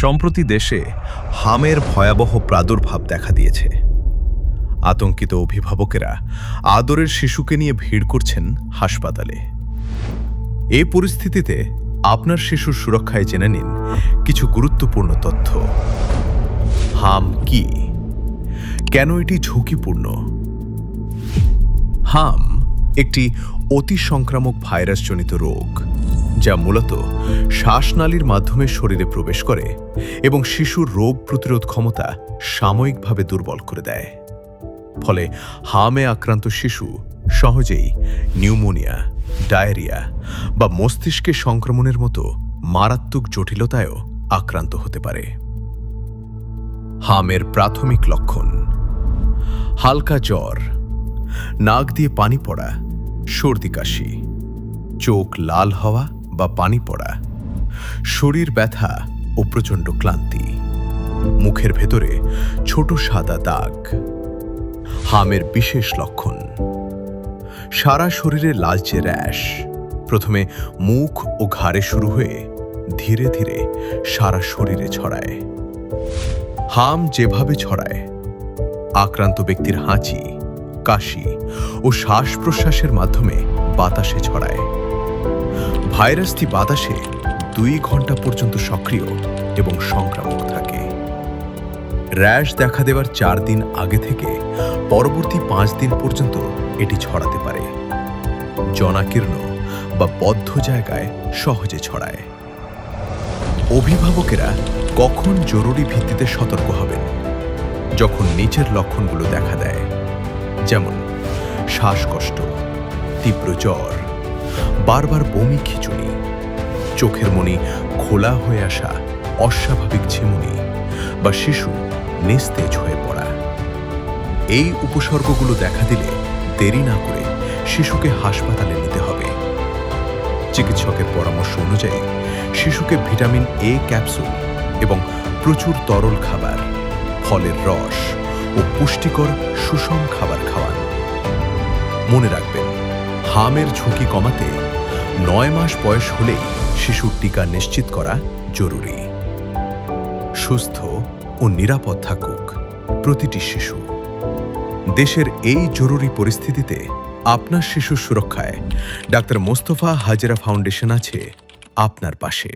সম্প্রতি দেশে হামের ভয়াবহ প্রাদুর্ভাব দেখা দিয়েছে। আতঙ্কিত অভিভাবকেরা আদরের শিশুকে নিয়ে ভিড় করছেন হাসপাতালে। এই পরিস্থিতিতে আপনার শিশুর সুরক্ষায় জেনে নিন কিছু গুরুত্বপূর্ণ তথ্য। হাম কি? কেন এটি ঝুঁকিপূর্ণ? হাম একটি অতি সংক্রামক ভাইরাসজনিত রোগ, যা মূলত শ্বাসনালীর মাধ্যমে শরীরে প্রবেশ করে এবং শিশুর রোগ প্রতিরোধ ক্ষমতা সাময়িকভাবে দুর্বল করে দেয়। ফলে হামে আক্রান্ত শিশু সহজেই নিউমোনিয়া, ডায়রিয়া বা মস্তিষ্কে সংক্রমণের মতো মারাত্মক জটিলতায়ও আক্রান্ত হতে পারে। হামের প্রাথমিক লক্ষণ: হালকা জ্বর, নাক দিয়ে পানি পড়া, সর্দি কাশি, চোখ লাল হওয়া বা পানি পড়া, শরীর ব্যথা ও প্রচণ্ড ক্লান্তি, মুখের ভেতরে ছোট সাদা দাগ। হামের বিশেষ লক্ষণ: সারা শরীরে লালচে র্যাশ, প্রথমে মুখ ও ঘাড়ে শুরু হয়ে ধীরে ধীরে সারা শরীরে ছড়ায়। হাম যেভাবে ছড়ায়, আক্রান্ত ব্যক্তির হাঁচি, কাশি ও শ্বাস প্রশ্বাসের মাধ্যমে বাতাসে ছড়ায়। ভাইরাসটি বাতাসে 2 ঘন্টা পর্যন্ত সক্রিয় এবং সংক্রামক থাকে। র্যাশ দেখা দেওয়ার 4 দিন আগে থেকে পরবর্তী 5 দিন পর্যন্ত এটি ছড়াতে পারে। জনাকীর্ণ বা বদ্ধ জায়গায় সহজে ছড়ায়। অভিভাবকেরা কখন জরুরি ভিত্তিতে সতর্ক হবেন? যখন নিচের লক্ষণগুলো দেখা দেয়, যেমন শ্বাসকষ্ট, তীব্র জ্বর, বারবার বমি, খিঁচুনি, চোখের মনি খোলা হয়ে আসা, অস্বাভাবিক ঝিমুনি বা শিশু নিস্তেজ হয়ে পড়া। এই উপসর্গগুলো দেখা দিলে দেরি না করে শিশুকে হাসপাতালে নিতে হবে। চিকিৎসকের পরামর্শ অনুযায়ী শিশুকে ভিটামিন এ ক্যাপসুল এবং প্রচুর তরল খাবার, ফলের রস ও পুষ্টিকর সুষম খাবার খাওয়ান। মনে রাখবেন, হামের ঝুঁকি কমাতে 9 মাস বয়স হলেই শিশুর টিকা নিশ্চিত করা জরুরি। সুস্থ ও নিরাপদ থাকুক প্রতিটি শিশু। দেশের এই জরুরি পরিস্থিতিতে আপনার শিশুর সুরক্ষায় ডাক্তার মোস্তফা হাজেরা ফাউন্ডেশন আছে আপনার পাশে।